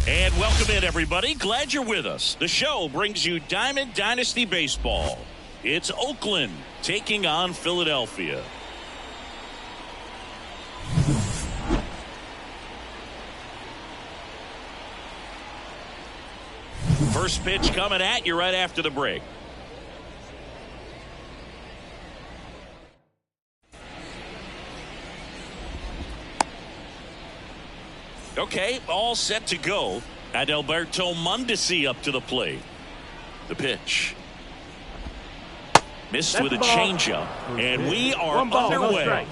And welcome in, everybody. Glad you're with us. The show brings you Diamond Dynasty Baseball. It's Oakland taking on Philadelphia. First pitch coming at you right after the break. Okay, all set to go. Adalberto Mondesi up to the plate. The pitch. Missed with a changeup. And we are underway.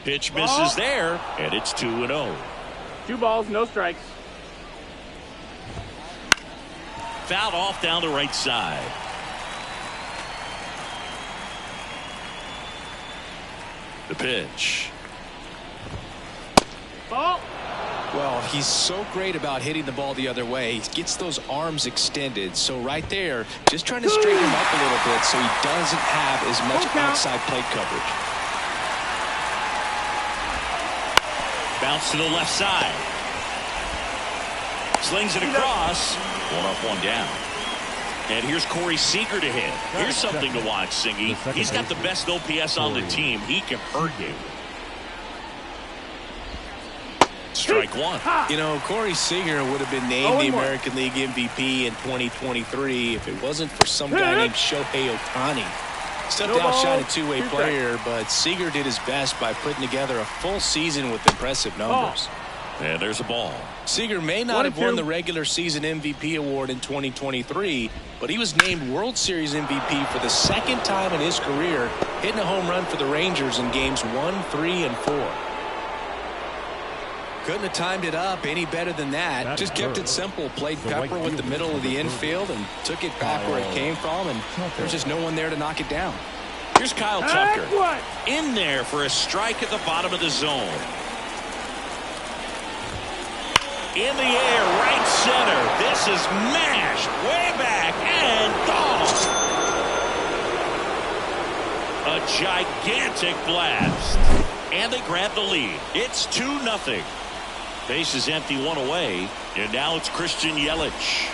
Pitch misses there, and it's 2-0. 2 balls, no strikes. Fouled off down the right side. The pitch. Ball. Well, he's so great about hitting the ball the other way. He gets those arms extended. So right there, just trying to straighten him up a little bit so he doesn't have as much outside plate coverage. Bounce to the left side. Slings it across. 1 up, 1 down. And here's Corey Seager to hit. Here's something to watch, Singy. He's got the best OPS on the team. He can hurt you. Strike 1. You know, Corey Seager would have been named the American League MVP in 2023 if it wasn't for some guy named Shohei Ohtani. Stepped outside a two-way player, but Seager did his best by putting together a full season with impressive numbers. And there's a ball. Seager may not have won the regular season MVP award in 2023, but he was named World Series MVP for the 2nd time in his career, hitting a home run for the Rangers in games 1, 3, and 4. Couldn't have timed it up any better than that. Just kept it simple. Played pepper with the middle of the infield and took it back where it came from, and there's just no one there to knock it down. Here's Kyle Tucker. In there for a strike at the bottom of the zone. In the air, right center. This is mashed way back and gone. A gigantic blast. And they grab the lead. It's 2-0. Base is empty, 1 away. And now it's Christian Yelich.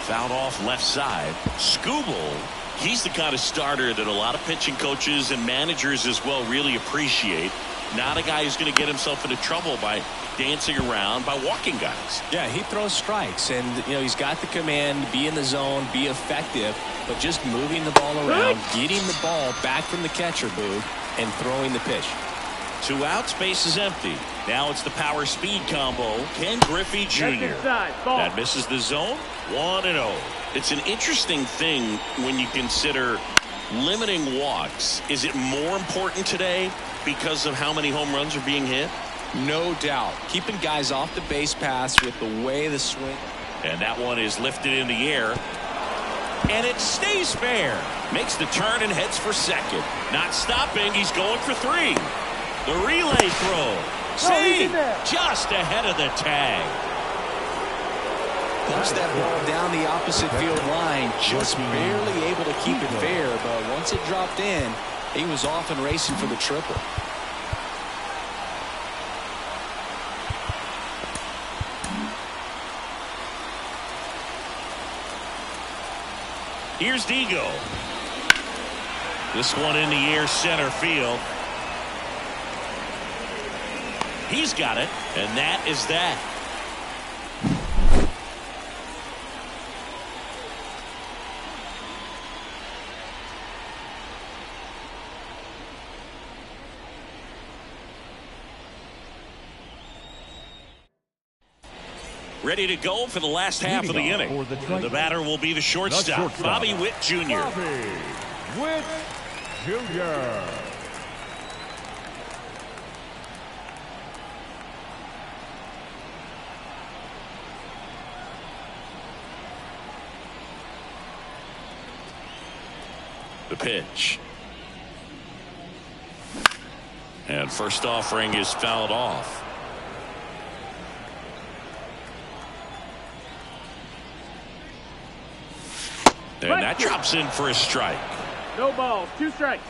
Fouled off left side. Skubal, he's the kind of starter that a lot of pitching coaches and managers as well really appreciate. Not a guy who's going to get himself into trouble by dancing around, by walking guys. Yeah, he throws strikes, and he's got the command, be in the zone, be effective, but just moving the ball around, getting the ball back from the catcher booth, and throwing the pitch. 2 outs, base is empty. Now it's the power speed combo. Ken Griffey Jr. That misses the zone. 1-0. It's an interesting thing when you consider limiting walks. Is it more important today because of how many home runs are being hit? No doubt. Keeping guys off the base paths with the way the swing. And that one is lifted in the air. And it stays fair. Makes the turn and heads for second. Not stopping. He's going for three. The relay throw. See, just ahead of the tag. Punched that ball down the opposite field line. Just barely able to keep it fair. But once it dropped in, he was off and racing for the triple. Here's Digo. This one in the air, center field. He's got it, and that is that. Ready to go for the last half of the inning. The batter will be the shortstop, Bobby Witt Jr. Bobby Witt Jr. The pitch. And first offering is fouled off. And that drops in for a strike. No balls, 2 strikes.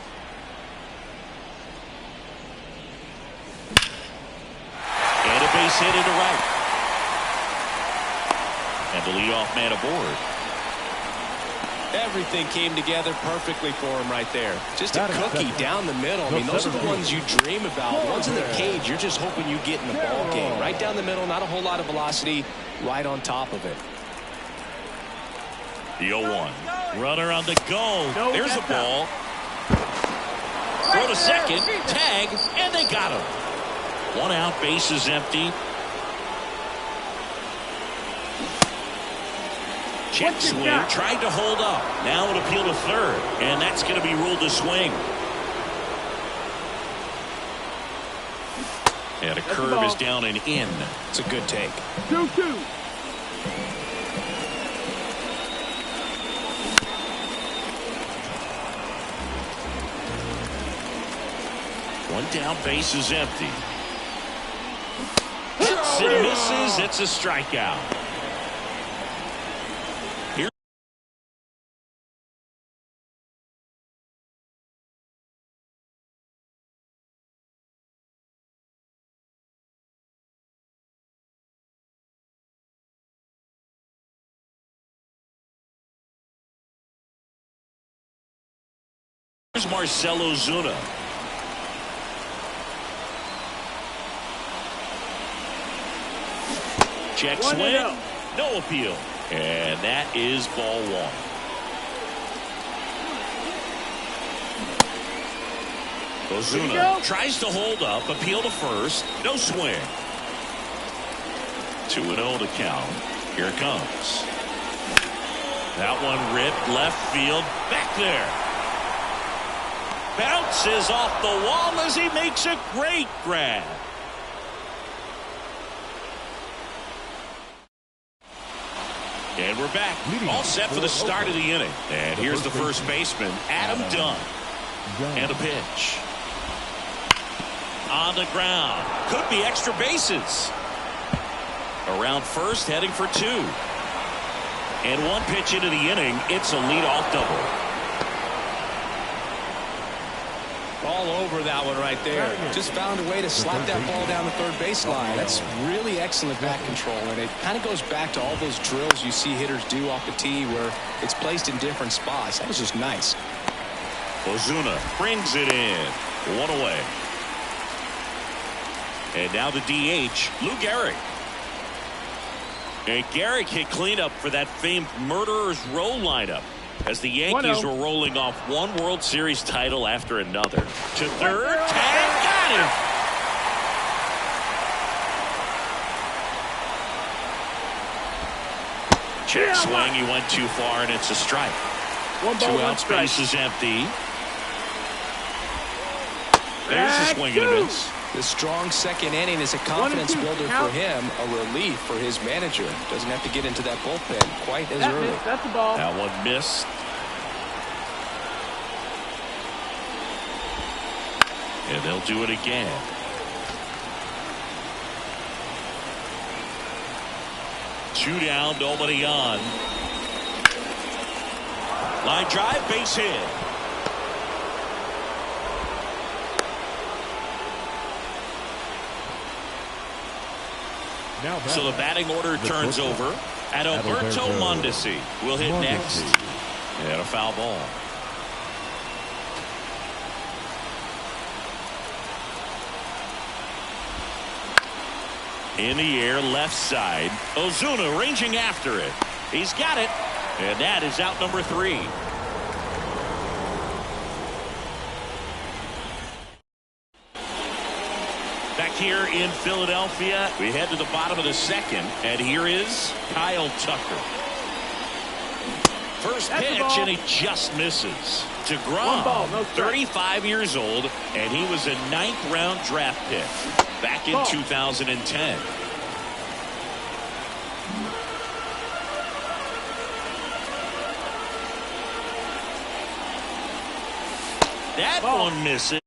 And a base hit into right. And the leadoff man aboard. Everything came together perfectly for him right there. Just a cookie down the middle. I mean, those are the ones you dream about. The ones in the cage, you're just hoping you get in the ball game. Right down the middle, not a whole lot of velocity, right on top of it. The 0-1. Runner on the go. No, there's a ball. Throw to second. Tag. And they got him. 1 out. Base is empty. Check swing. Tried to hold up. Now an appeal to third. And that's going to be ruled a swing. And a curve is down and in. It's a good take. 2-2. One down, base is empty. Hits and misses. It's a strikeout. Here. Here's Marcell Ozuna. Check swing. No appeal. And that is ball 1. Ozuna tries to hold up. Appeal to first. No swing. 2-0 to count. Here it comes. That one ripped left field. Back there. Bounces off the wall as he makes a great grab. And we're back. All set for the start of the inning. And here's the first baseman, Adam Dunn. And a pitch. On the ground. Could be extra bases. Around first, heading for 2. And 1 pitch into the inning. It's a leadoff double. All over that one right there. Just found a way to slap that ball down the third baseline. That's really excellent bat control, and it kind of goes back to all those drills you see hitters do off the tee where it's placed in different spots. That was just nice. Ozuna brings it in. 1 away. And now the DH, Lou Gehrig. And Gehrig hit cleanup for that famed Murderers Row lineup as the Yankees were rolling off one World Series title after another. To third, tag, got him. Check swing, he went too far, and it's a strike. 1 ball, 1 strike. Base is empty. There's a swing and a miss. The strong second inning is a confidence builder for him, a relief for his manager. Doesn't have to get into that bullpen quite as early. That's the ball. That one missed. And they'll do it again. Two down, nobody on. Line drive, base hit. So the batting order turns over. Adalberto Mondesi will hit next. And a foul ball. In the air, left side. Ozuna ranging after it. He's got it. And that is out number 3. Back here in Philadelphia, we head to the bottom of the second. And here is Kyle Tucker. First pitch, and he just misses. DeGrom, 35 years old, and he was a 9th-round draft pick back in 2010. That one misses.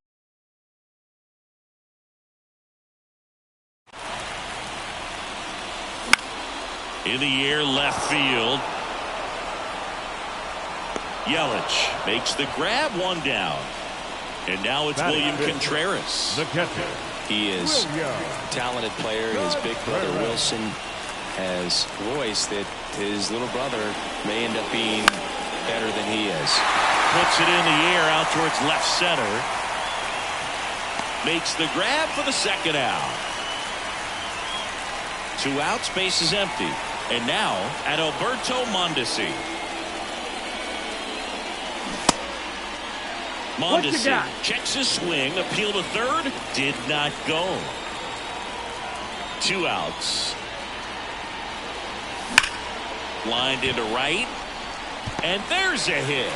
In the air, left field. Yelich makes the grab, one down. And now it's William Contreras. The catcher. He is a talented player. His big brother Wilson has voiced that his little brother may end up being better than he is. Puts it in the air out towards left center. Makes the grab for the second out. 2 outs, base is empty. And now Adalberto Mondesi. Mondesi checks his swing, appeal to third, did not go. 2 outs. Lined into right, and there's a hit.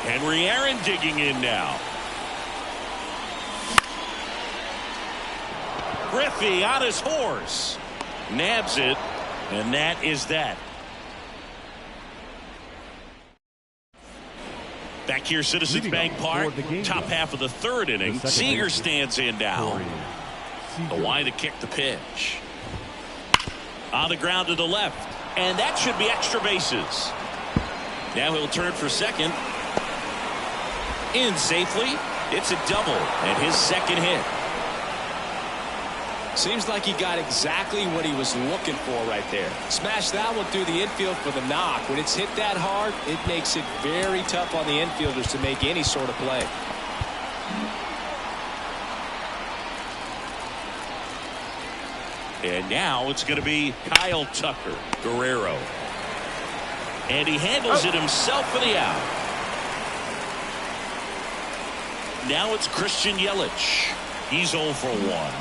Henry Aaron digging in now. Griffey on his horse, nabs it. And that is that. Back here, Citizens Bank Park, top half of the 3rd inning. Seager stands in now. Away to kick the pitch. On the ground to the left. And that should be extra bases. Now he'll turn for second. In safely. It's a double and his second hit. Seems like he got exactly what he was looking for right there. Smash that one through the infield for the knock. When it's hit that hard, it makes it very tough on the infielders to make any sort of play. And now it's going to be Kyle Tucker. Guerrero. And he handles it himself for the out. Now it's Christian Yelich. He's 0 for 1.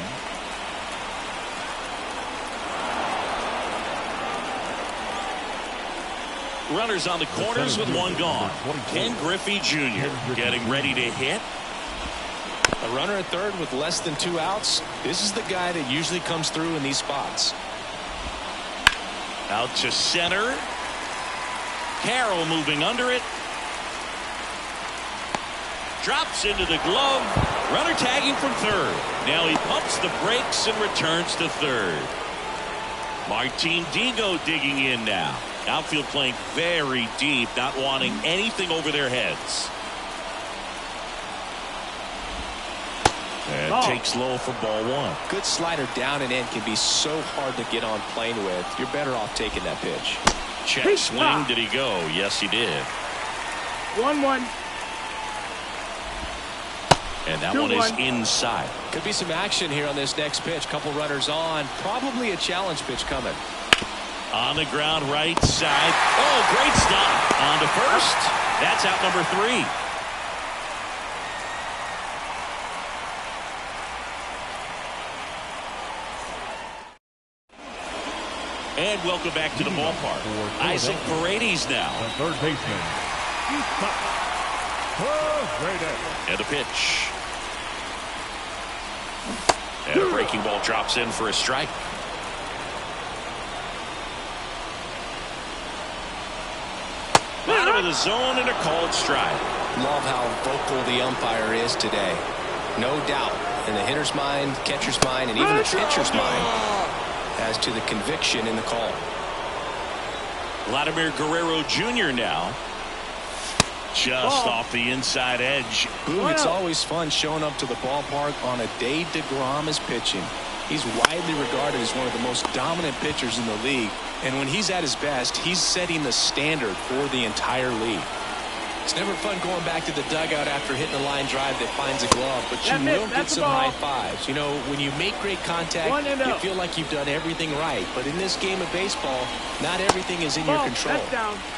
Runners on the corners with 1 gone. Ken Griffey Jr. getting ready to hit. A runner at third with less than 2 outs. This is the guy that usually comes through in these spots. Out to center. Carroll moving under it. Drops into the glove. Runner tagging from third. Now he pumps the brakes and returns to third. Martin Digo digging in now. Outfield playing very deep, not wanting anything over their heads. And takes low for ball 1. Good slider down and in can be so hard to get on plane with. You're better off taking that pitch. Check swing. Did he go? Yes, he did. 1-1. And that one is inside. Could be some action here on this next pitch. Couple runners on. Probably a challenge pitch coming. On the ground, right side. Oh, great stop. On to first. That's out number 3. And welcome back to the ballpark. Isaac Paredes now. The third baseman. And a pitch. And a breaking ball drops in for a strike. Bottom of the zone and a called strike. Love how vocal the umpire is today. No doubt in the hitter's mind, catcher's mind, and even the pitcher's mind as to the conviction in the call. Vladimir Guerrero Jr. now. Just off the inside edge. Ooh, it's always fun showing up to the ballpark on a day DeGrom is pitching. He's widely regarded as one of the most dominant pitchers in the league. And when he's at his best, he's setting the standard for the entire league. It's never fun going back to the dugout after hitting a line drive that finds a glove, but you will get some high fives. You know, when you make great contact, you feel like you've done everything right. But in this game of baseball, not everything is in your control.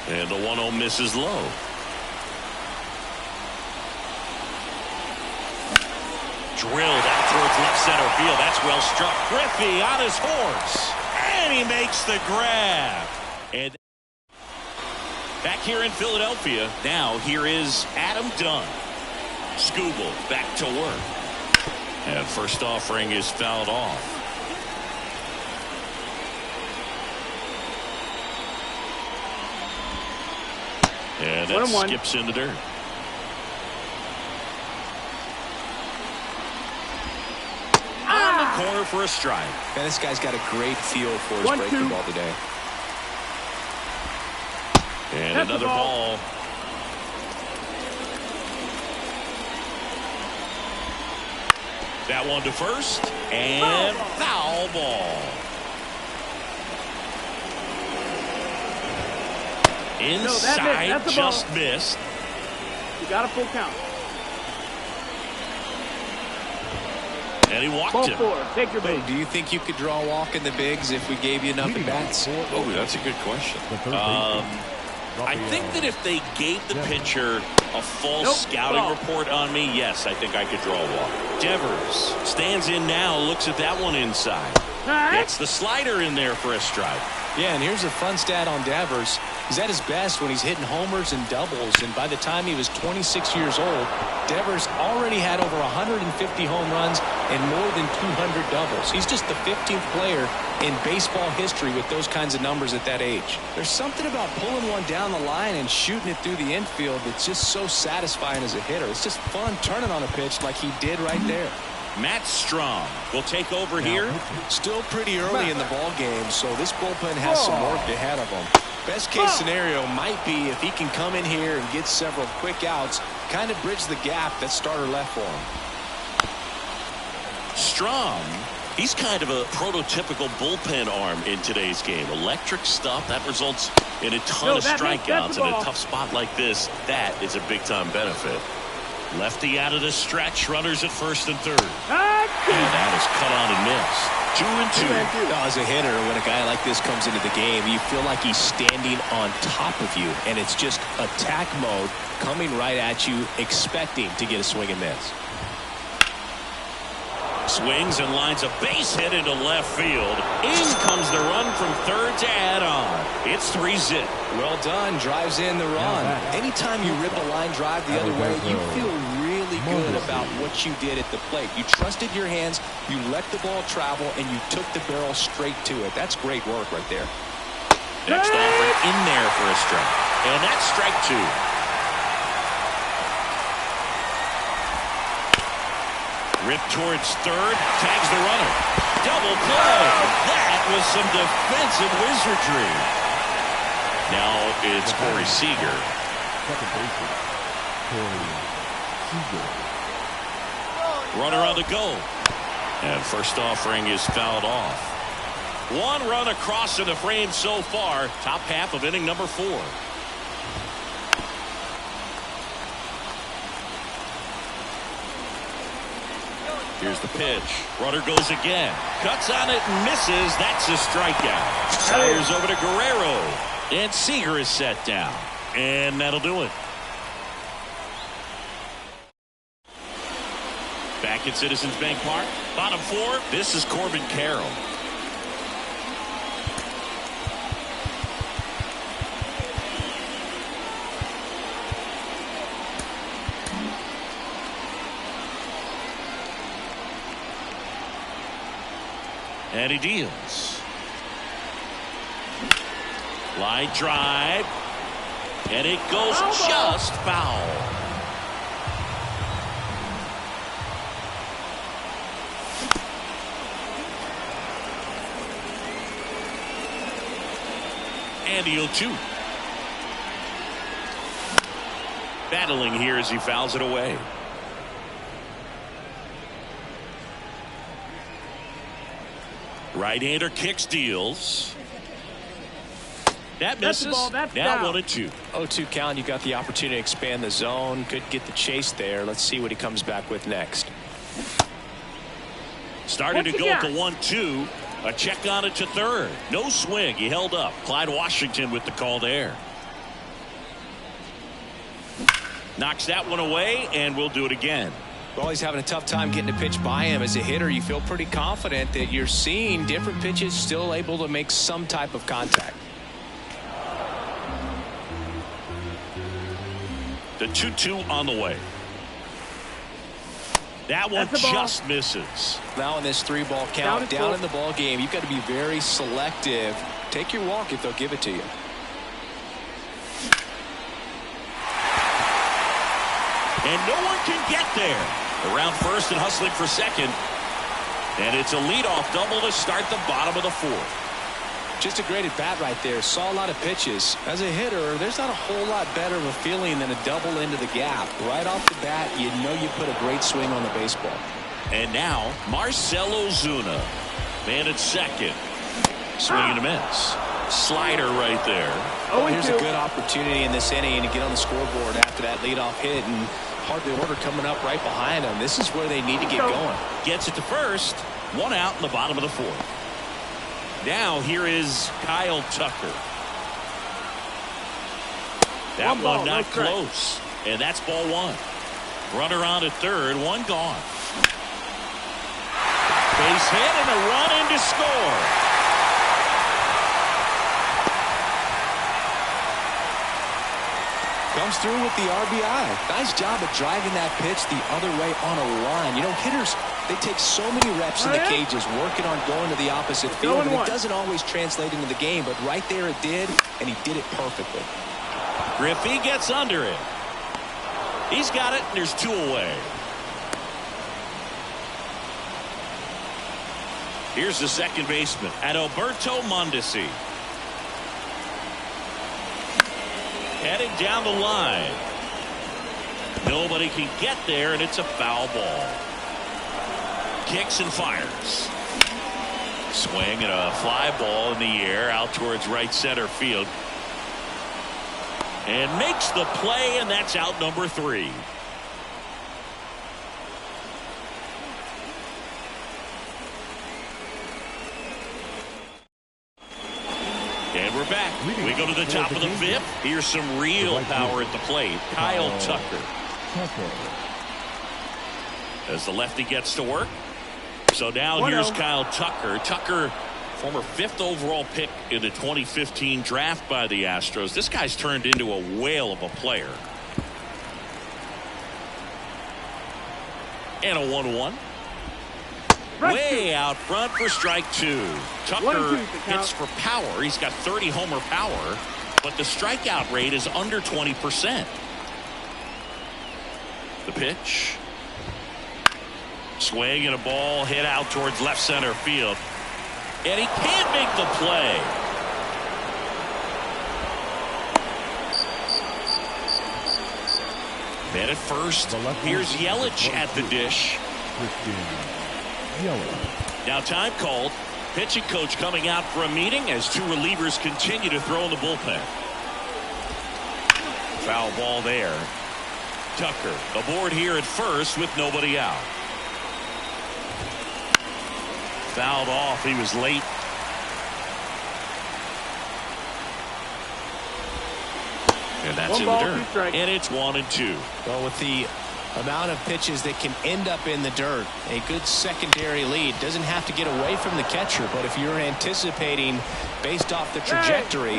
And the 1-0 misses low. Drilled out towards left center field. That's well struck. Griffey on his horse. And he makes the grab. And back here in Philadelphia, now here is Adam Dunn. Skubal back to work. And first offering is fouled off. And that skips in the dirt. On the corner for a strike. Man, this guy's got a great feel for his breaking ball today. And another ball. That one to first. And foul ball. Inside, just missed. You got a full count. And he walked him. Take your base. Do you think you could draw a walk in the bigs if we gave you enough at bats? Oh, that's a good question. I think that if they gave the pitcher a full scouting report on me, yes, I think I could draw a walk. Devers stands in now, looks at that one inside. Gets the slider in there for a strike. Yeah, and here's a fun stat on Devers. He's at his best when he's hitting homers and doubles, and by the time he was 26 years old, Devers already had over 150 home runs and more than 200 doubles. He's just the 15th player in baseball history with those kinds of numbers at that age. There's something about pulling one down the line and shooting it through the infield that's just so satisfying as a hitter. It's just fun turning on a pitch like he did right there. Matt Strahm will take over here. Still pretty early in the ball game, so this bullpen has some work ahead of him. Best case scenario might be if he can come in here and get several quick outs, kind of bridge the gap that starter left for him. Strahm, he's kind of a prototypical bullpen arm in today's game. Electric stuff that results in a ton of strikeouts in a tough spot like this. That is a big-time benefit. Lefty out of the stretch, runners at first and third. And that is cut on and missed. 2-2. As a hitter, when a guy like this comes into the game, you feel like he's standing on top of you, and it's just attack mode coming right at you, expecting to get a swing and miss. Swings and lines a base hit into left field. In comes the run from third to add on. It's 3-0. Well done. Drives in the run. Anytime you rip a line drive the other way, you feel really good about what you did at the plate. You trusted your hands, you let the ball travel, and you took the barrel straight to it. That's great work right there. Next offering in there for a strike. And that's strike two. Rip towards third, tags the runner. Double play. That was some defensive wizardry. Now it's Corey Seager. Second baseman, Corey Seager. Runner on the go. And first offering is fouled off. One run across in the frame so far. Top half of inning number 4. Here's the pitch. Runner goes again. Cuts on it and misses. That's a strikeout. Fires over to Guerrero. And Seager is set down. And that'll do it. Back at Citizens Bank Park. Bottom 4. This is Corbin Carroll. And he deals. Line drive. And it goes just foul. And he'll shoot. Battling here as he fouls it away. Right-hander kicks, deals. That misses. That's now down. 1-2. 0-2 count. You got the opportunity to expand the zone. Couldn't get the chase there. Let's see what he comes back with next. Starting to What go you at got? the 1-2. A check on it to third. No swing. He held up. Clyde Washington with the call there. Knocks that one away, and we'll do it again. Well, he's having a tough time getting a pitch by him. As a hitter, you feel pretty confident that you're seeing different pitches still able to make some type of contact. The 2-2 on the way. That one That's the ball. just misses. Now in this 3-ball Down count, is down full. in the ball game, you've got to be very selective. Take your walk if they'll give it to you. And no one can get there. Around first and hustling for second. And it's a leadoff double to start the bottom of the fourth. Just a great at bat right there. Saw a lot of pitches. As a hitter, there's not a whole lot better of a feeling than a double into the gap. Right off the bat, you know you put a great swing on the baseball. And now Marcell Ozuna. Man at second. Swing and a miss. Slider right there. Well, 0-2. here's a good opportunity in this inning to get on the scoreboard after that leadoff hit, and hardly order coming up right behind them. This is where they need to get going. Gets it to first. One out in the bottom of the fourth. Now here is Kyle Tucker. That One ball, one no not strike. close. And that's ball one. Runner on at third. One gone. Base hit and a run in to score. Comes through with the RBI. Nice job of driving that pitch the other way on a line. You know, hitters, they take so many reps in the cages working on going to the opposite field, and it doesn't always translate into the game, but right there it did, and he did it perfectly. Griffey gets under it. He's got it, and there's two away. Here's the second baseman, Adalberto Mondesi. Heading down the line. Nobody can get there, and it's a foul ball. Kicks and fires. Swing and a fly ball in the air out towards right center field. And makes the play, and that's out number 3. And we're back. We go to the top of the 5th. Here's some real power at the plate. Kyle Tucker. As the lefty gets to work. So now here's Kyle Tucker. Tucker, former 5th overall pick in the 2015 draft by the Astros. This guy's turned into a whale of a player. And a 1-1. Way out front for strike 2. Tucker hits for power. He's got 30 homer power, but the strikeout rate is under 20%. The pitch. Swing and a ball hit out towards left center field. And he can't make the play. Man at first. Here's Yelich at the dish. Now time called. Pitching coach coming out for a meeting as 2 relievers continue to throw in the bullpen. Foul ball there. Tucker aboard here at first with nobody out. Fouled off. He was late. And that's in the dirt. And it's 1-2. Well, with the amount of pitches that can end up in the dirt, a good secondary lead doesn't have to get away from the catcher, but if you're anticipating based off the trajectory,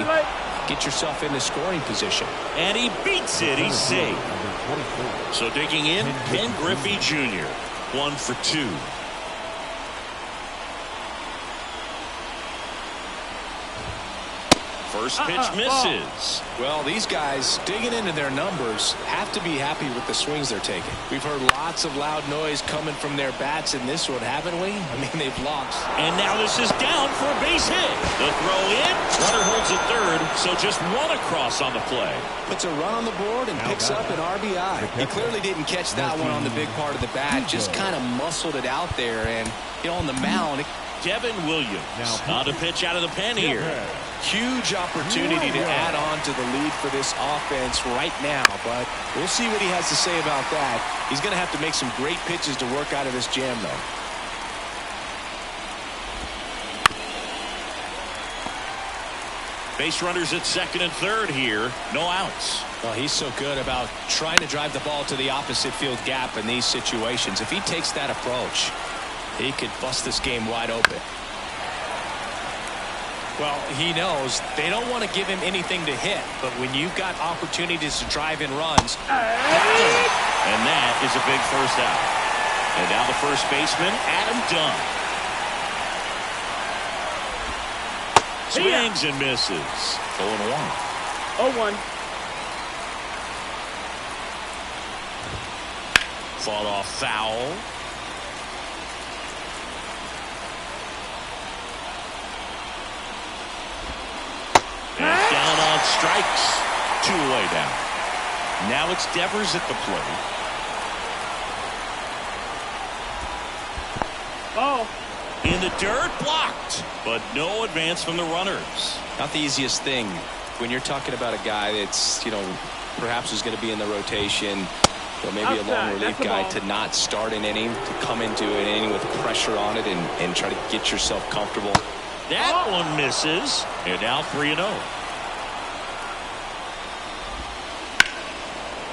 get yourself into scoring position. And he beats it. He's safe. So digging in, Ken Griffey Jr. 1 for 2. First pitch misses. Well, these guys digging into their numbers have to be happy with the swings they're taking. We've heard lots of loud noise coming from their bats in this one, haven't we? I mean, they've lost. And now this is down for a base hit. The throw in. Runner holds at third, so just one across on the play. Puts a run on the board and picks up an RBI. He clearly didn't catch that one on the big part of the bat. Just kind of muscled it out there, and on the mound. Devin Williams on to pitch out of the pen here. Huge opportunity to add on to the lead for this offense right now, but we'll see what he has to say about that. He's going to have to make some great pitches to work out of this jam, though. Base runners at second and third here. No outs. Well, he's so good about trying to drive the ball to the opposite field gap in these situations. If he takes that approach, he could bust this game wide open. Well, he knows they don't want to give him anything to hit, but when you've got opportunities to drive in runs. And that is a big first out. And now the first baseman, Adam Dunn. Swings and misses. 0-1. 0-1. Fought off foul. And down on strikes. 2 away down. Now it's Devers at the plate. Oh. In the dirt, blocked. But no advance from the runners. Not the easiest thing when you're talking about a guy that's, perhaps is going to be in the rotation, or maybe a long relief guy, to not start an inning, to come into an inning with pressure on it and try to get yourself comfortable. That one misses, and now 3-0.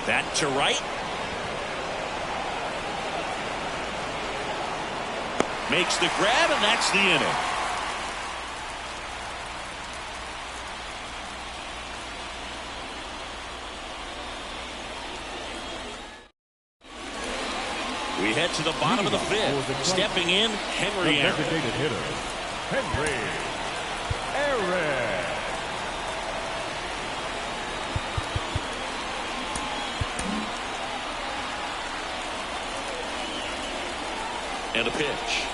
That to right. Makes the grab, and that's the inning. We head to the bottom of the fifth. Stepping in, Henry Aaron. Designated hitter, Henry Aaron. And a pitch.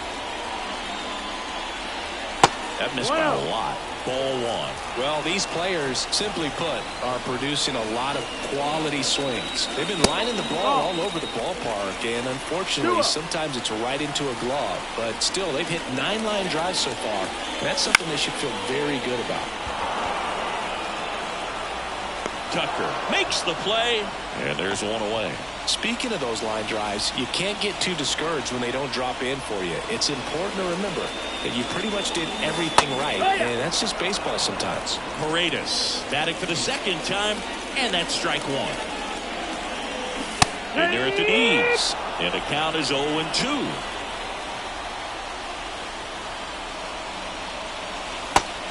That missed by a lot. Ball 1. Well, these players, simply put, are producing a lot of quality swings. They've been lining the ball all over the ballpark, and unfortunately, sometimes it's right into a glove. But still, they've hit 9 line drives so far. That's something they should feel very good about. Tucker makes the play, and there's 1 away. Speaking of those line drives, you can't get too discouraged when they don't drop in for you. It's important to remember that you pretty much did everything right, and that's just baseball sometimes. Paredes batting for the second time, and that's strike 1. And they're at the knees, and the count is 0-2.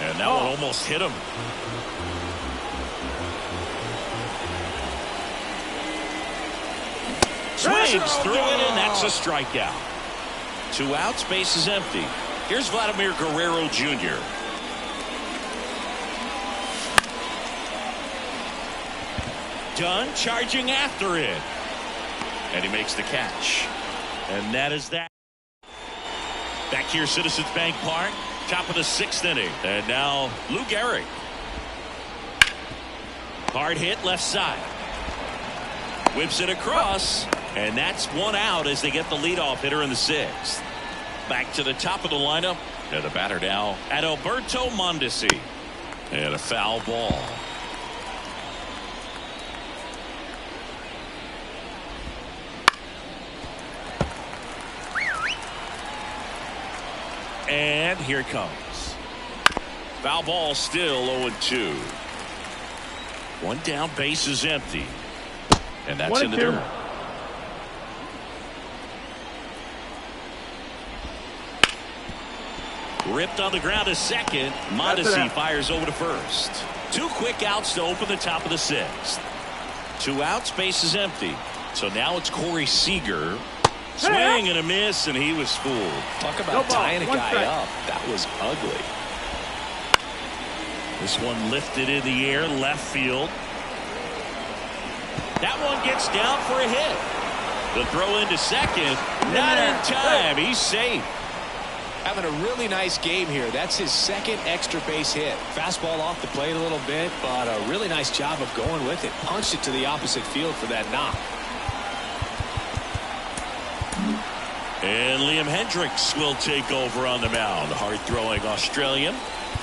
And that one almost hit him. Swings through it, and that's a strikeout. 2 outs, base is empty. Here's Vladimir Guerrero Jr. Dunn charging after it. And he makes the catch. And that is that. Back here, Citizens Bank Park. Top of the 6th inning. And now Lou Gehrig. Hard hit left side. Whips it across. And that's 1 out as they get the leadoff hitter in the 6th. Back to the top of the lineup. And the batter now at Alberto Mondesi. And a foul ball. And here it comes. Foul ball, still 0-2. 1 down, base is empty. And that's in the dirt. Ripped on the ground to second. Mondesi fires over to first. 2 quick outs to open the top of the 6th. 2 outs, base is empty. So now it's Corey Seager. Swing and a miss, and he was fooled. Talk about tying a guy up. That was ugly. This one lifted in the air, left field. That one gets down for a hit. The throw into second, not in time. He's safe. Having a really nice game here. That's his second extra base hit. Fastball off the plate a little bit, but a really nice job of going with it. Punched it to the opposite field for that knock. And Liam Hendricks will take over on the mound. Hard-throwing Australian.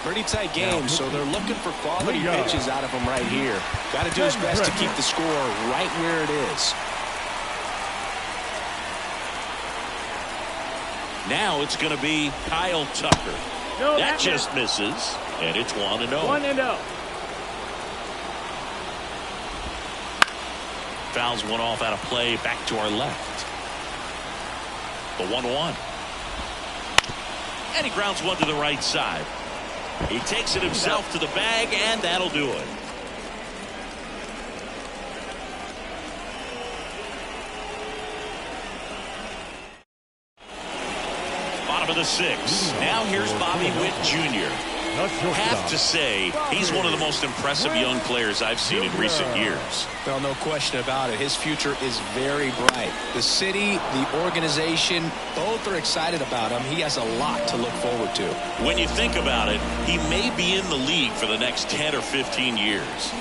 Pretty tight game, so they're looking for quality pitches out of him right here. Got to do his best to keep the score right where it is. Now it's going to be Kyle Tucker. No, that just misses, and it's 1-0. 1-0. Fouls one off out of play, back to our left. The 1-1. And he grounds one to the right side. He takes it himself to the bag, and that'll do it. Bottom of the 6th. Now here's Bobby Witt Jr. Have to say, he's one of the most impressive young players I've seen in recent years. Well, no question about it. His future is very bright. The city, the organization, both are excited about him. He has a lot to look forward to. When you think about it, he may be in the league for the next 10 or 15 years.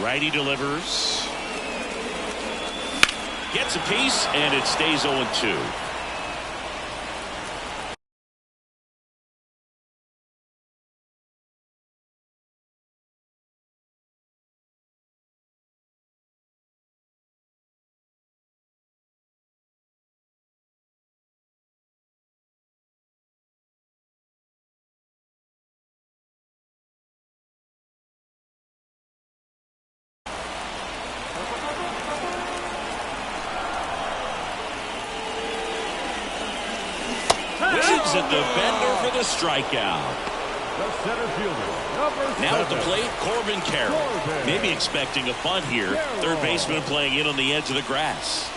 Righty delivers. Gets a piece, and it stays 0-2. Waves at the bender for the strikeout. The center fielder, now at the plate, Corbin Carroll. Maybe expecting a bunt here. Third baseman playing in on the edge of the grass.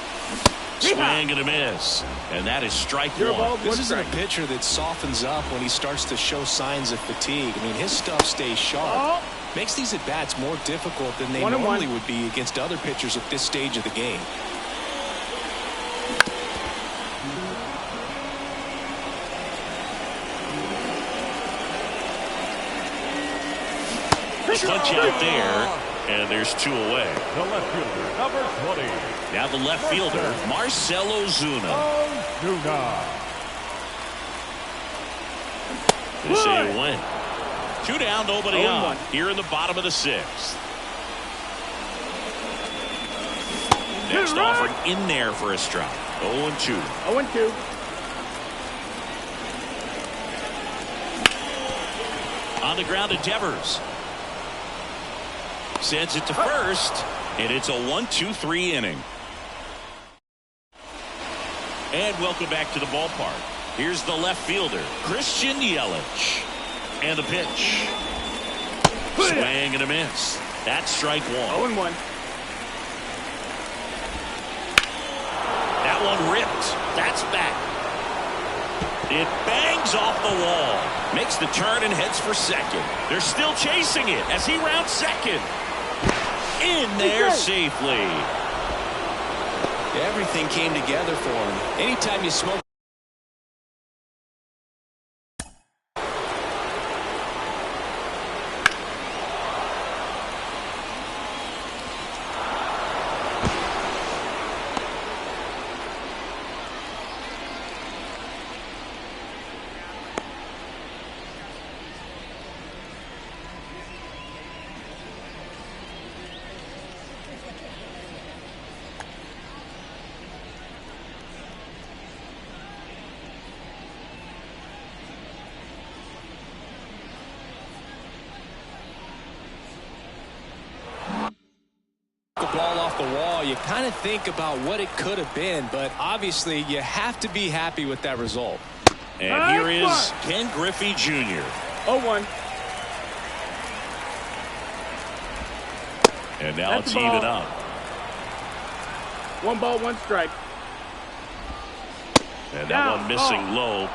Swing and a miss. And that is strike one. This isn't a pitcher that softens up when he starts to show signs of fatigue. I mean, his stuff stays sharp. Makes these at-bats more difficult than they normally would be against other pitchers at this stage of the game. Punch out there, and there's 2 away. the left fielder, number 20. Now the left fielder, Marcell Ozuna. They say a win. 2 down, nobody out. Here in the bottom of the 6th. Next offering in there for a strike. 0-2. 0-2. On the ground to Devers. Sends it to first, and it's a 1-2-3 inning. And welcome back to the ballpark. Here's the left fielder, Christian Yelich. And the pitch. Swing and a miss. That's strike 1. 0-1. That one ripped. That's back. It bangs off the wall. Makes the turn and heads for second. They're still chasing it as he rounds second. In there safely. Everything came together for him. Anytime you smoke. Ball off the wall, you kind of think about what it could have been, but obviously you have to be happy with that result. And here is Ken Griffey Jr. 0-1. And now it's even up. 1 ball, 1 strike. And that one missing low.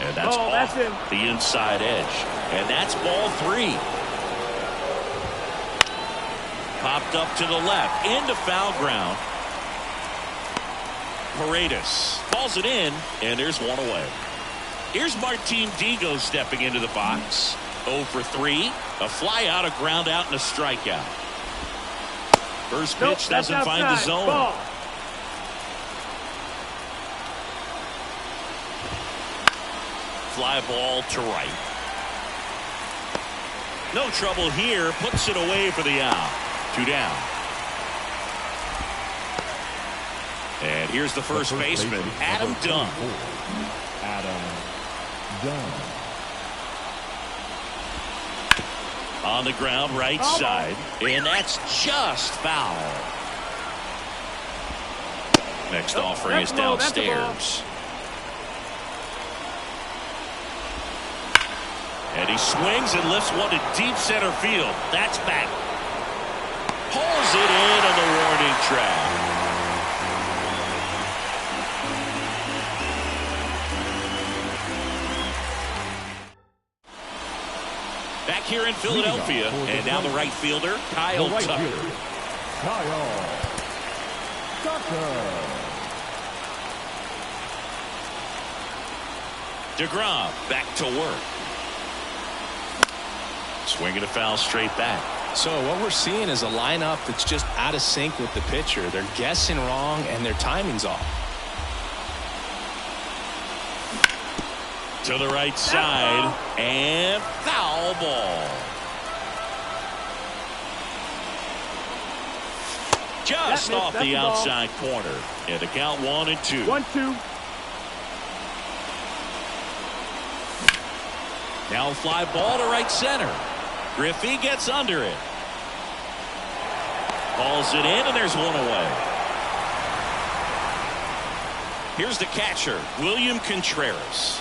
And that's off the inside edge. And that's ball 3. Popped up to the left. Into foul ground. Paredes falls it in, and there's one away. Here's Martin Digo stepping into the box. 0 for 3. A fly out, a ground out, and a strikeout. First pitch doesn't find the zone. Ball. Fly ball to right. No trouble here. Puts it away for the out. 2 down. And here's the first baseman, Adam Dunn. Adam Dunn. On the ground, right side. And that's just foul. Next offering is downstairs. And he swings and lifts one to deep center field. That's back. Pulls it in on the warning track. Back here in Philadelphia, and now the right fielder, Kyle Tucker. Kyle Tucker. DeGrom back to work. Swinging a foul straight back. So what we're seeing is a lineup that's just out of sync with the pitcher. They're guessing wrong, and their timing's off. To the right side, and foul ball. Just off the outside corner. And the count 1-2. 1-2. Now a fly ball to right center. Griffey gets under it. Balls it in, and there's one away. Here's the catcher, William Contreras.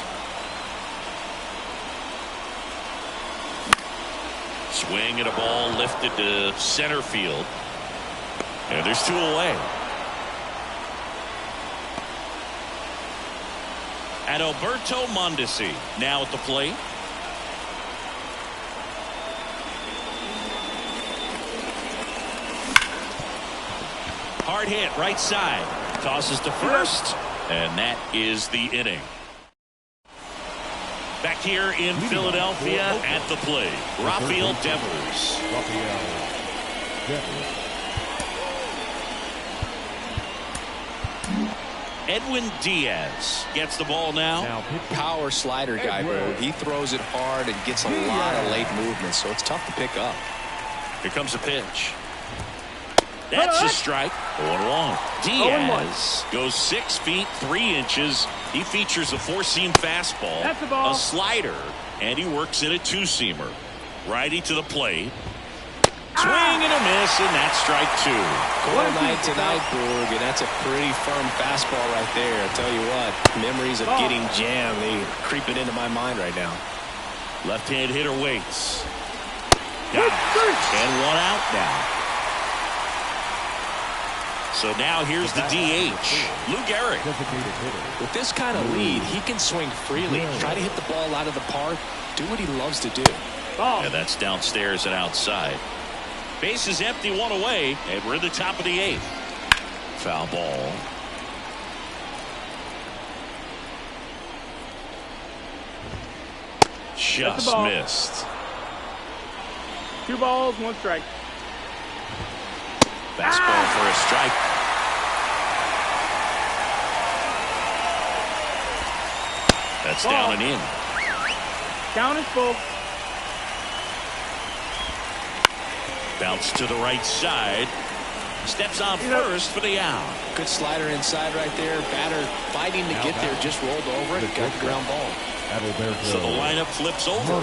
Swing and a ball lifted to center field. And there's 2 away. Adalberto Mondesi now at the plate. Hard hit right side. Tosses to first. And that is the inning. Back here in Philadelphia at the plate, Rafael Devers. Edwin Diaz gets the ball now. Power slider guy, bro. He throws it hard and gets a lot of late movement, so it's tough to pick up. Here comes a pitch. That's a strike. 0-1. Diaz goes 6 feet 3 inches. He features a 4-seam fastball, a slider, and he works in a 2-seamer. Righty to the plate. Swing and a miss, and that's strike 2. Cold night tonight, Boog, and that's a pretty firm fastball right there. I tell you what, memories of getting jammed, they creeping into my mind right now. Left-hand hitter waits. And 1 out now. So now here's the DH, Lou Gehrig. With this kind of lead, he can swing freely, try to hit the ball out of the park, do what he loves to do. And that's downstairs and outside. Base is empty, 1 away, and we're in the top of the 8th. Foul ball. Just missed. 2 balls, 1 strike. Fastball for a strike. That's down and in. Count is full. Bounce to the right side. Steps on first for the out. Good slider inside right there. Batter fighting to get there, just rolled over it. Got the ground ball. So the lineup flips over.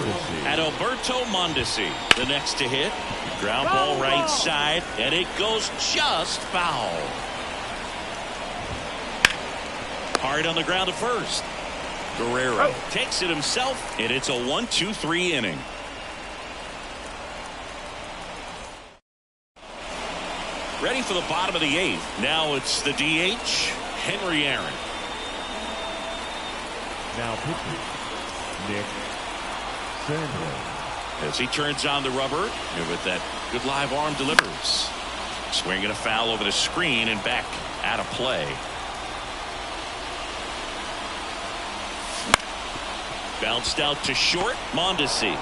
Adalberto Mondesi, the next to hit. Ground ball right side, and it goes just foul. Hard on the ground to first. Guerrero takes it himself, and it's a 1-2-3 inning. Ready for the bottom of the 8th. Now it's the DH, Henry Aaron. Now pitching, Nick Sandberg. As he turns on the rubber, and with that good live arm delivers. Swinging a foul over the screen and back out of play. Bounced out to short, Mondesi.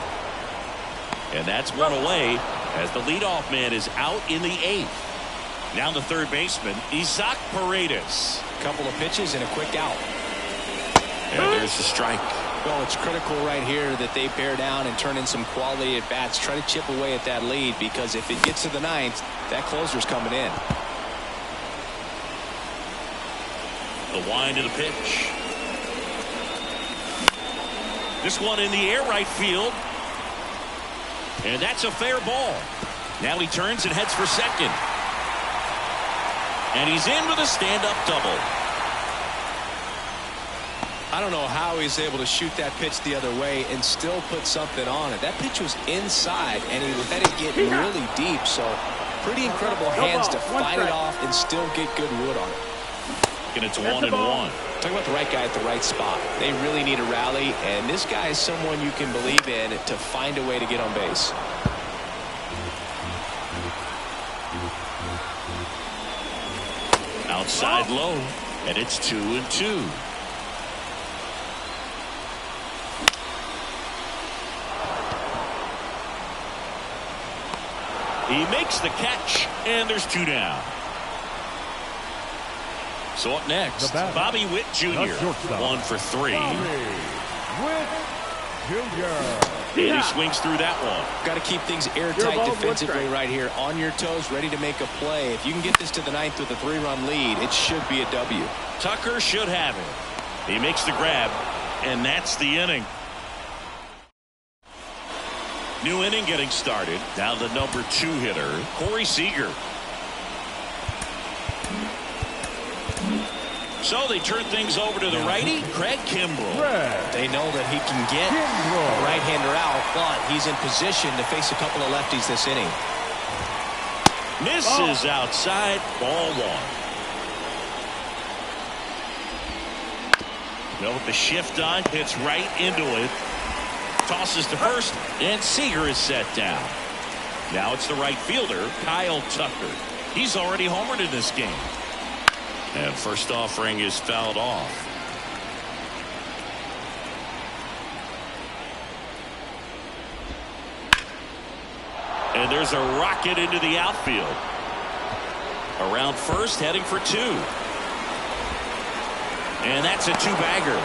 And that's one away as the leadoff man is out in the 8th. Now the third baseman, Isaac Paredes. Couple of pitches and a quick out. And there's the strike. Well, it's critical right here that they bear down and turn in some quality at bats. Try to chip away at that lead, because if it gets to the 9th, that closer's coming in. The wind of the pitch. This one in the air right field. And that's a fair ball. Now he turns and heads for second. And he's in with a stand-up double. I don't know how he's able to shoot that pitch the other way and still put something on it. That pitch was inside, and he let it get really deep. So pretty incredible hands to fight it off and still get good wood on it. And it's 1-1. Talking about the right guy at the right spot. They really need a rally, and this guy is someone you can believe in to find a way to get on base. Outside low, and it's 2-2. He makes the catch, and there's 2 down. So up next, Bobby Witt Jr. 1 for 3. Witt Jr. And he swings through that one. Got to keep things airtight defensively right here. On your toes, ready to make a play. If you can get this to the 9th with a 3-run lead, it should be a W. Tucker should have it. He makes the grab, and that's the inning. New inning getting started. Now the number 2 hitter, Corey Seager. So they turn things over to the righty, Craig Kimbrell. They know that he can get a right-hander out, but he's in position to face a couple of lefties this inning. Misses outside, ball 1. Well, with the shift on, hits right into it. Tosses to first, and Seager is set down. Now it's the right fielder, Kyle Tucker. He's already homered in this game. And first offering is fouled off. And there's a rocket into the outfield. Around first, heading for 2. And that's a 2-bagger.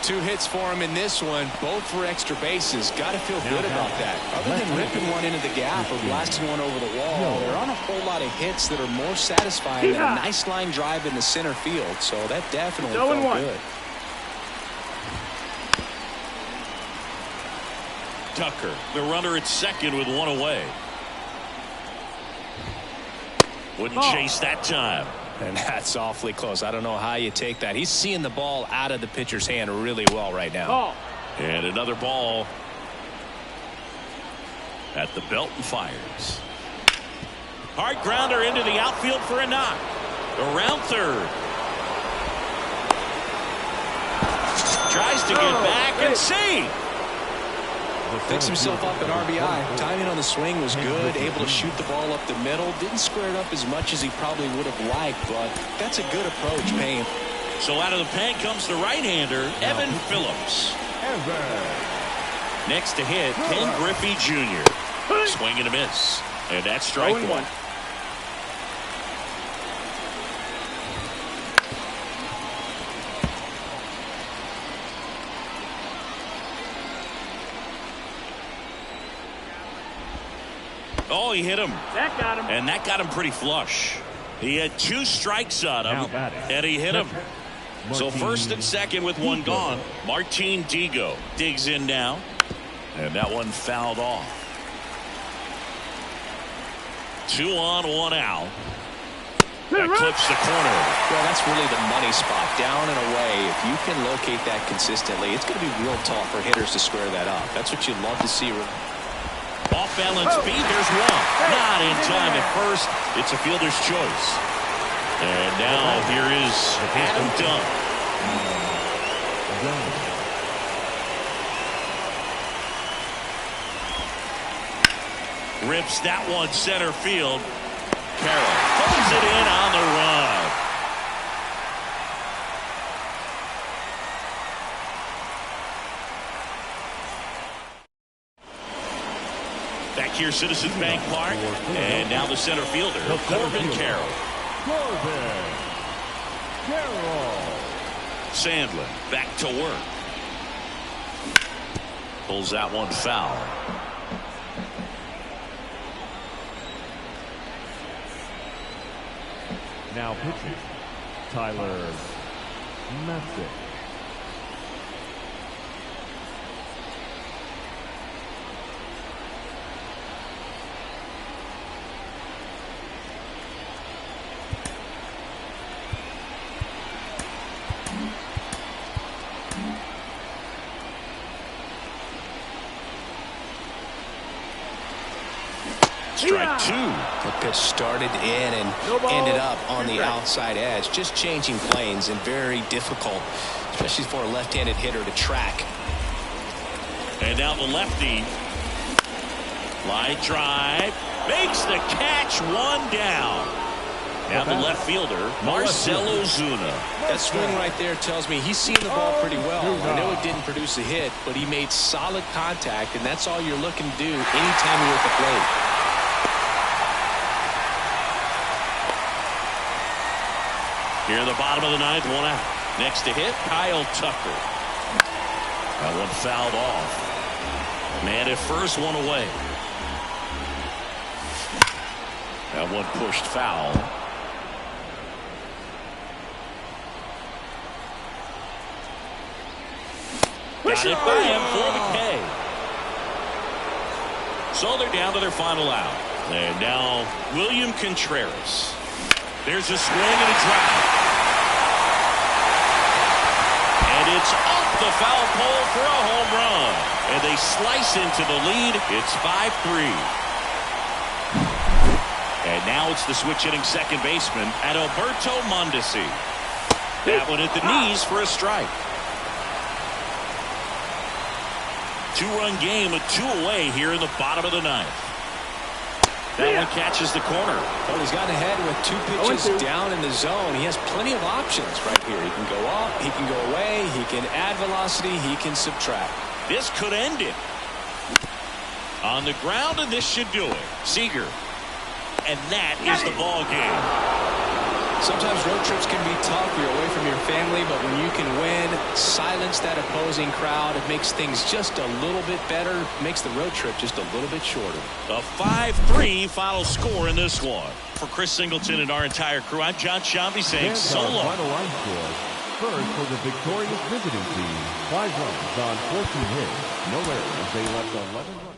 2 hits for him in this one, both for extra bases. Got to feel good about that. Other than ripping one into the gap or blasting one over the wall, there aren't a whole lot of hits that are more satisfying than a nice line drive in the center field. So that definitely felt good. Tucker, the runner at second with 1 away. Wouldn't chase that time. And that's awfully close. I don't know how you take that. He's seeing the ball out of the pitcher's hand really well right now. And another ball at the belt and fires. Hard grounder into the outfield for a knock. Around third. Tries to get back and see. Picks himself up at RBI. Timing on the swing was good. Able to shoot the ball up the middle. Didn't square it up as much as he probably would have liked, but that's a good approach, Payne. So out of the pen comes the right-hander, Evan Phillips. Next to hit, Ken Griffey Jr. Swing and a miss. And that's strike 1. Oh, he hit him. That got him. And that got him pretty flush. He had 2 strikes on him, and he hit him. So first and second with 1 gone. Martin Digo digs in now. And that one fouled off. 2 on, 1 out. That clips the corner. Well, that's really the money spot. Down and away. If you can locate that consistently, it's going to be real tough for hitters to square that up. That's what you'd love to see. Off off-balance beat. There's one. Not in time at first. It's a fielder's choice. And now here is Adam Dunn. Rips that one center field. Carroll pulls it in on the run. Back here, Citizens Bank Park, and now the center fielder, Corbin Carroll. Corbin Carroll. Sandlin back to work. Pulls that one foul. Now pitching, Tyler Matzek. Strike two. The pitch started in and ended up on the outside edge. Just changing planes and very difficult, especially for a left-handed hitter to track. And now the lefty. Line drive. Makes the catch, one down. Now the left fielder, Marcell Ozuna. That swing right there tells me he's seeing the ball pretty well. I know it didn't produce a hit, but he made solid contact, and that's all you're looking to do anytime you're at the plate. Here in the bottom of the ninth, one out. Next to hit, Kyle Tucker. That one fouled off. Man at first, one away. That one pushed foul. Got it by him for the K. So they're down to their final out. And now William Contreras. There's a swing and a drive. And it's off the foul pole for a home run. And they slice into the lead. It's 5-3. And now it's the switch-hitting second baseman, Adalberto Mondesi. That one at the knees for a strike. Two-run game, a two away here in the bottom of the ninth. That one catches the corner. Well, he's gotten ahead with two pitches down in the zone. He has plenty of options right here. He can go up, he can go away, he can add velocity, he can subtract. This could end it. On the ground, and this should do it. Seager. And that is the ball game. Sometimes road trips can be tough. You're away from your family, but when you can win, silence that opposing crowd, it makes things just a little bit better, makes the road trip just a little bit shorter. A 5-3 final score in this one. For Chris Singleton and our entire crew, I'm John Shambi saying so long. Final line score. First for the victorious visiting team, 5 runs on 14 hits, no errors. They left 11 runs.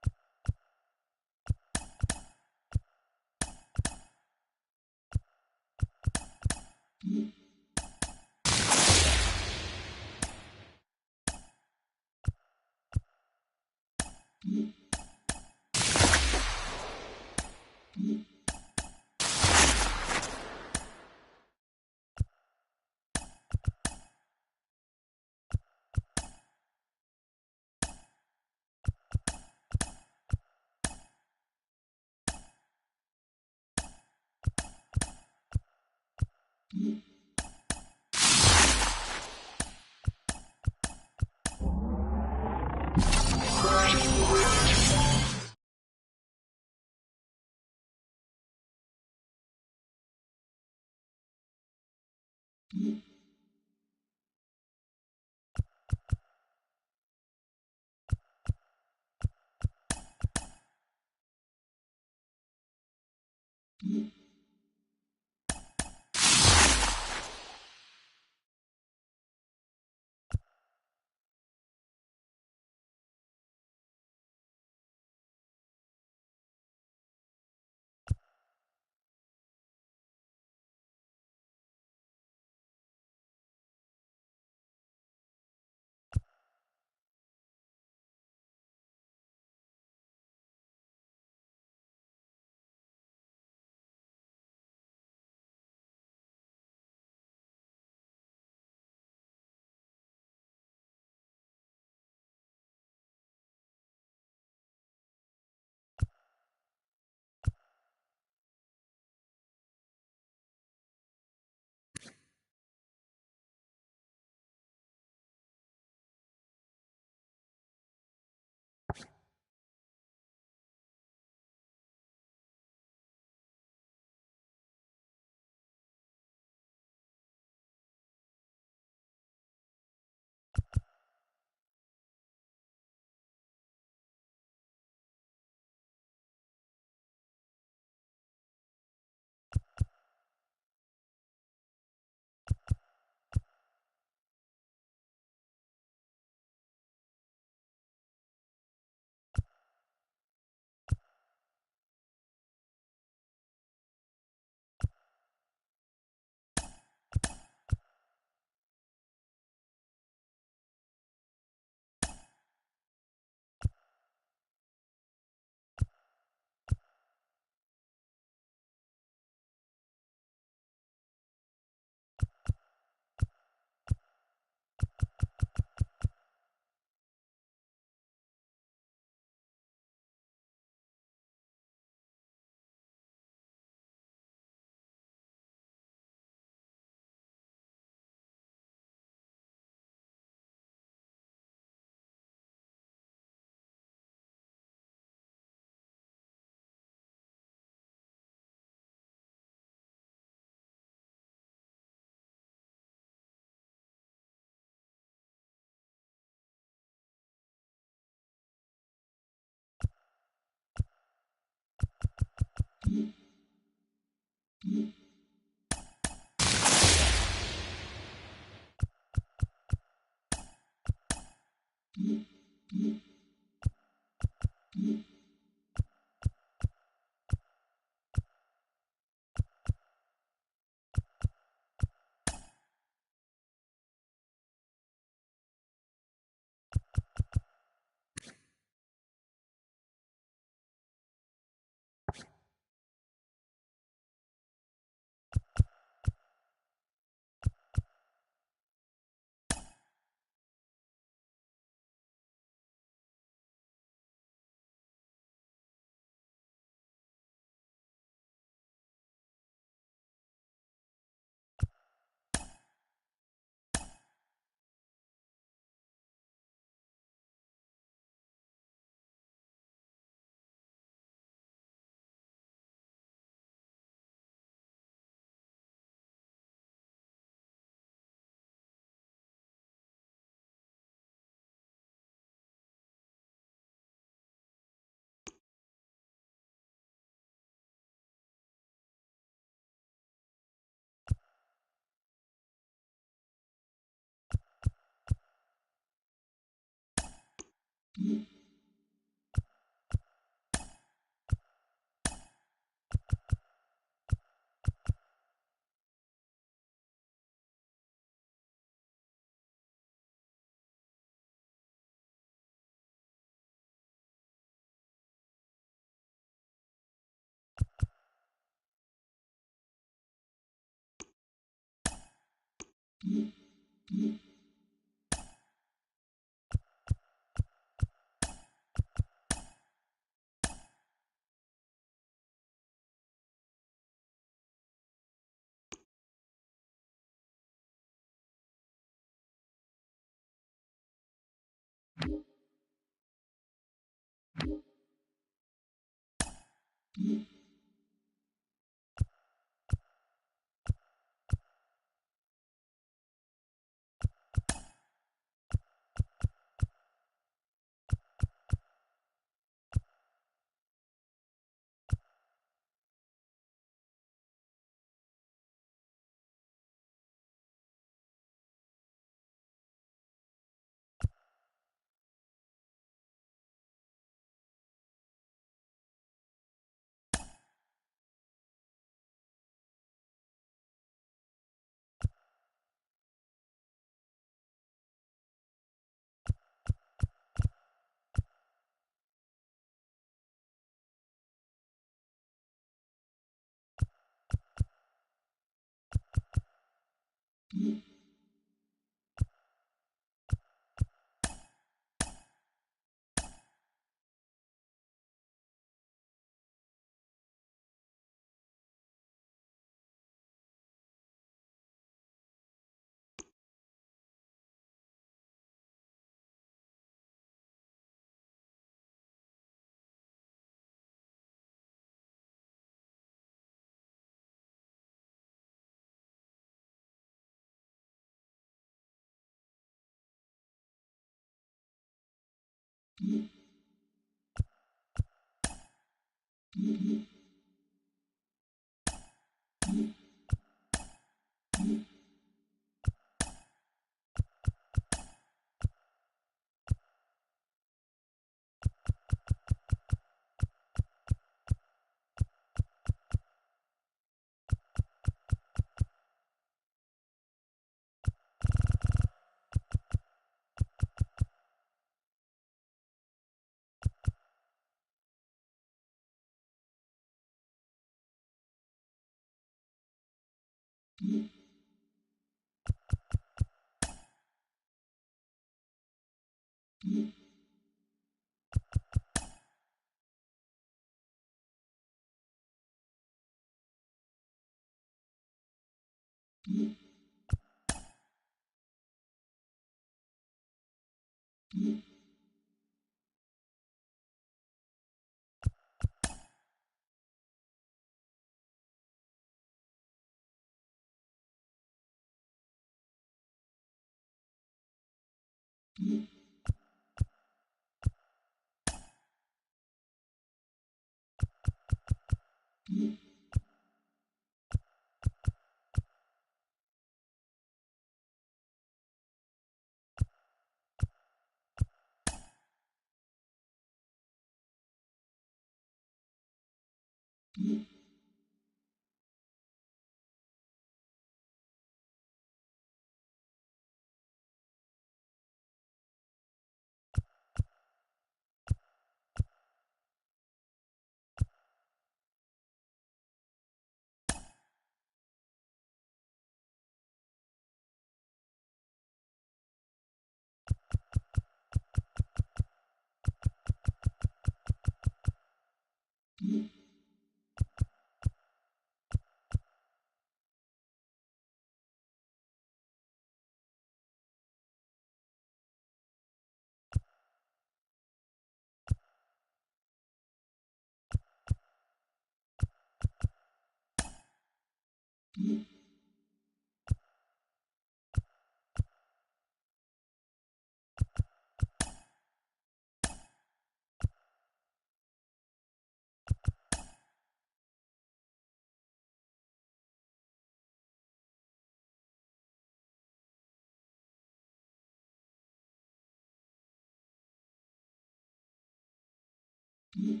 Mm-hmm.